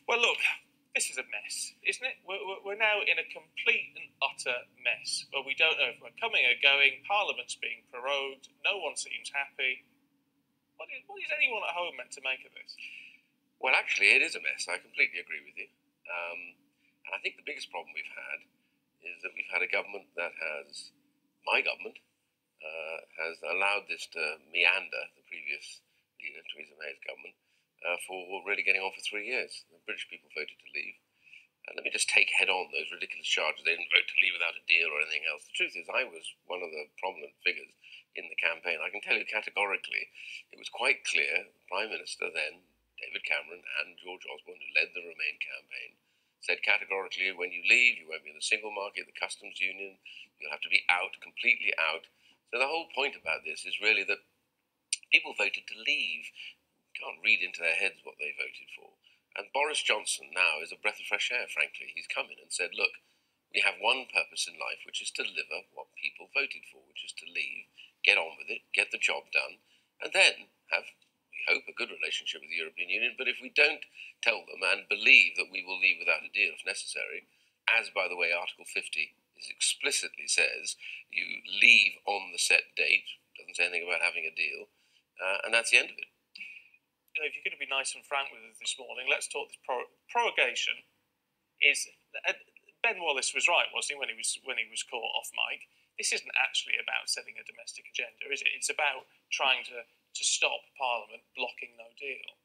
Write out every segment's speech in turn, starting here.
Well, look, this is a mess, isn't it? We're now in a complete and utter mess where we don't know if we're coming or going. Parliament's being prorogued. No one seems happy. What is anyone at home meant to make of this? Well, actually, it is a mess. I completely agree with you. And I think the biggest problem we've had is that we've had a government that has, my government, has allowed this to meander, the previous leader, Theresa May's government, for really getting on for 3 years. The British people voted to leave. And let me just take head on those ridiculous charges. They didn't vote to leave without a deal or anything else. The truth is, I was one of the prominent figures in the campaign. I can tell you categorically, it was quite clear, the Prime Minister then, David Cameron, and George Osborne, who led the Remain campaign, said categorically, when you leave, you won't be in the single market, the customs union, you'll have to be out, completely out. So the whole point about this is really that people voted to leave. You can't read into their heads what they voted for. And Boris Johnson now is a breath of fresh air, frankly. He's come in and said, look, we have one purpose in life, which is to deliver what people voted for, which is to leave, get on with it, get the job done, and then have, we hope, a good relationship with the European Union. But if we don't tell them and believe that we will leave without a deal if necessary, as, by the way, Article 50 explicitly says, you leave on the set date, doesn't say anything about having a deal, and that's the end of it. You know, if you're going to be nice and frank with us this morning, let's talk this prorogation. Is Ben Wallace was right, wasn't he, when he was caught off mic? This isn't actually about setting a domestic agenda, is it? It's about trying to stop Parliament blocking no deal.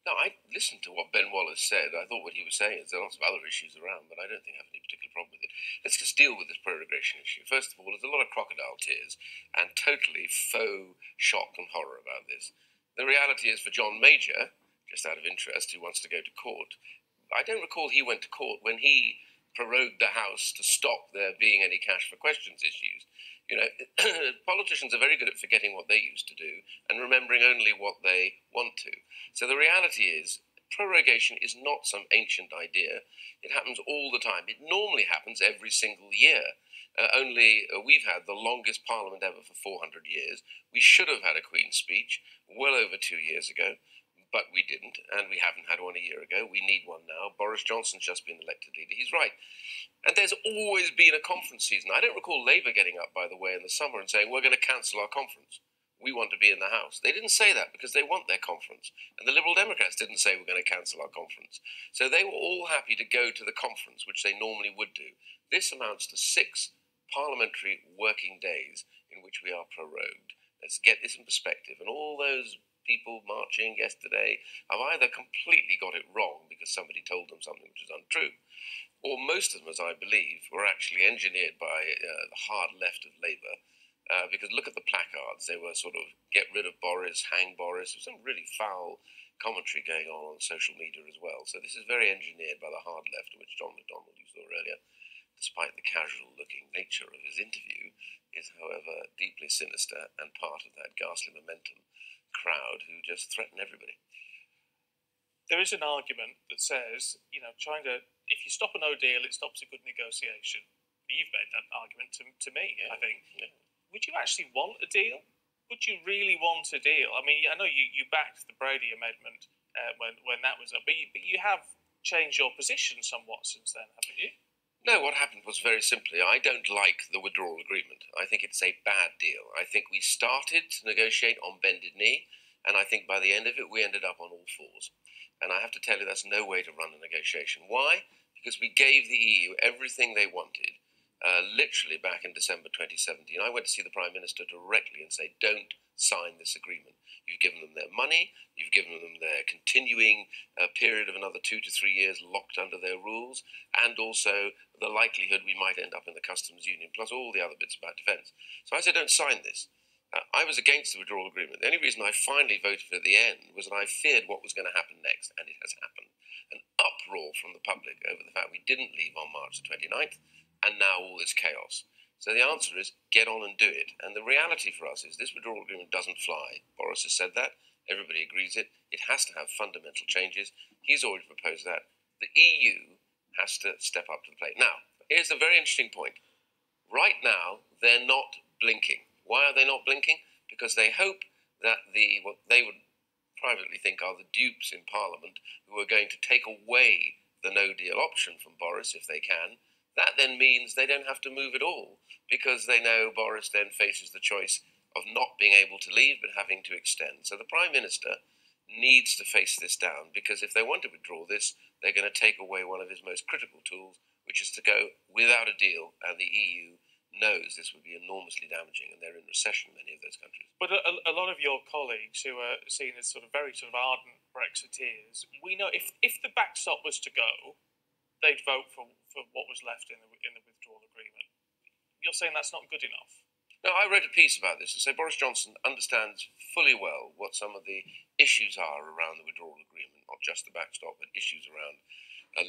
No, I listened to what Ben Wallace said. I thought what he was saying is there are lots of other issues around, but I don't think I have any particular problem with it. Let's just deal with this prorogation issue. First of all, there's a lot of crocodile tears and totally faux shock and horror about this. The reality is for John Major, just out of interest, who wants to go to court, I don't recall he went to court when he prorogued the House to stop there being any cash for questions issues. You know, politicians are very good at forgetting what they used to do and remembering only what they want to. So the reality is, prorogation is not some ancient idea. It happens all the time. It normally happens every single year. Only we've had the longest parliament ever for 400 years. We should have had a Queen's speech well over 2 years ago, but we didn't, and we haven't had one a year ago. We need one now. Boris Johnson's just been elected leader. He's right. And there's always been a conference season. I don't recall Labour getting up, by the way, in the summer and saying, we're going to cancel our conference. We want to be in the House. They didn't say that because they want their conference. And the Liberal Democrats didn't say we're going to cancel our conference. So they were all happy to go to the conference, which they normally would do. This amounts to 6 parliamentary working days in which we are prorogued. Let's get this in perspective. And all those people marching yesterday have either completely got it wrong because somebody told them something which is untrue, or most of them, as I believe, were actually engineered by the hard left of Labour, because look at the placards. They were sort of, get rid of Boris, hang Boris. There's some really foul commentary going on social media as well. So this is very engineered by the hard left, which John McDonnell used earlier, despite the casual-looking nature of his interview, is, however, deeply sinister and part of that ghastly momentum crowd who just threaten everybody. There is an argument that says, you know, if you stop a no deal, it stops a good negotiation. You've made that argument to me, I think. Yeah. Would you actually want a deal? Would you really want a deal? I mean, I know you backed the Brady Amendment when that was up, but you have changed your position somewhat since then, haven't you? No, what happened was very simply, I don't like the withdrawal agreement. I think it's a bad deal. I think we started to negotiate on bended knee, and I think by the end of it, we ended up on all fours. And I have to tell you, that's no way to run a negotiation. Why? Because we gave the EU everything they wanted, literally back in December 2017. I went to see the Prime Minister directly and say, don't sign this agreement. You've given them their money, you've given them their continuing period of another 2 to 3 years locked under their rules, and also the likelihood we might end up in the customs union, plus all the other bits about defence. So I said, don't sign this. I was against the withdrawal agreement. The only reason I finally voted for it at the end was that I feared what was going to happen next, and it has happened. An uproar from the public over the fact we didn't leave on March the 29th, and now all this chaos. So the answer is, get on and do it. And the reality for us is this withdrawal agreement doesn't fly. Boris has said that. Everybody agrees it. It has to have fundamental changes. He's already proposed that. The EU has to step up to the plate. Now, here's a very interesting point. Right now, they're not blinking. Why are they not blinking? Because they hope that what they would privately think are the dupes in Parliament who are going to take away the no-deal option from Boris if they can. That then means they don't have to move at all, because they know Boris then faces the choice of not being able to leave but having to extend. So the Prime Minister needs to face this down, because if they want to withdraw this, they're going to take away one of his most critical tools, which is to go without a deal, and the EU knows this would be enormously damaging, and they're in recession, many of those countries. But a lot of your colleagues who are seen as very ardent Brexiteers, we know if the backstop was to go, they'd vote for what was left in the withdrawal agreement. You're saying that's not good enough? No, I wrote a piece about this to say Boris Johnson understands fully well what some of the issues are around the withdrawal agreement, not just the backstop, but issues around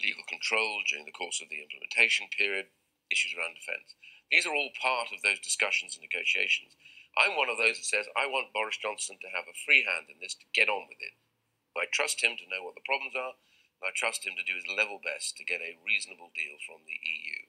legal control during the course of the implementation period, issues around defence. These are all part of those discussions and negotiations. I'm one of those that says I want Boris Johnson to have a free hand in this, to get on with it. I trust him to know what the problems are, and I trust him to do his level best to get a reasonable deal from the EU.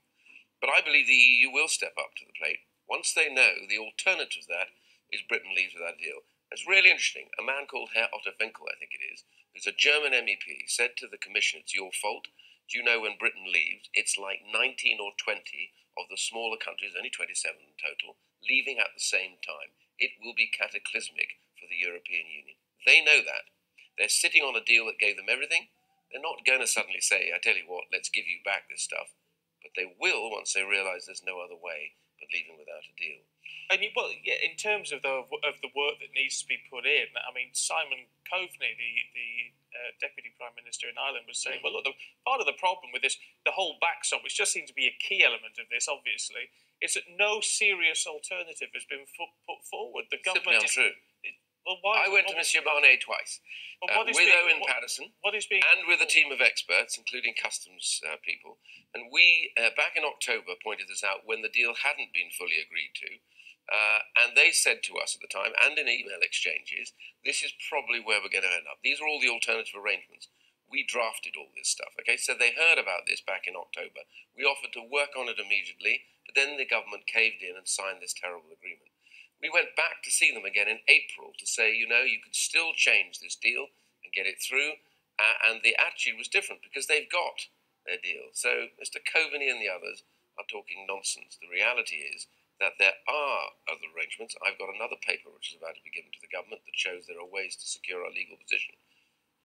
But I believe the EU will step up to the plate once they know the alternative to that is Britain leaves without a deal. It's really interesting. A man called Herr Otto Winkel, I think it is, who's a German MEP, said to the Commission, it's your fault. Do you know when Britain leaves, it's like 19 or 20 of the smaller countries, only 27 in total, leaving at the same time. It will be cataclysmic for the European Union. They know that. They're sitting on a deal that gave them everything. They're not going to suddenly say, I tell you what, let's give you back this stuff. But they will once they realise there's no other way but leaving without a deal. And in terms of the work that needs to be put in, I mean, Simon Coveney, the Deputy Prime Minister in Ireland, was saying, well, look, part of the problem with this, the whole backstop, which just seems to be a key element of this, obviously, is that no serious alternative has been put forward. The government is true. Well, I went to Monsieur Barnier twice, with Owen Paterson, and with a team of experts, including customs people. And we, back in October, pointed this out when the deal hadn't been fully agreed to. And they said to us at the time, and in email exchanges, this is probably where we're going to end up. These are all the alternative arrangements. We drafted all this stuff, okay? So they heard about this back in October. We offered to work on it immediately, but then the government caved in and signed this terrible agreement. We went back to see them again in April to say, you could still change this deal and get it through. And the attitude was different because they've got their deal. So Mr. Coveney and the others are talking nonsense. The reality is that there are other arrangements. I've got another paper which is about to be given to the government that shows there are ways to secure our legal position.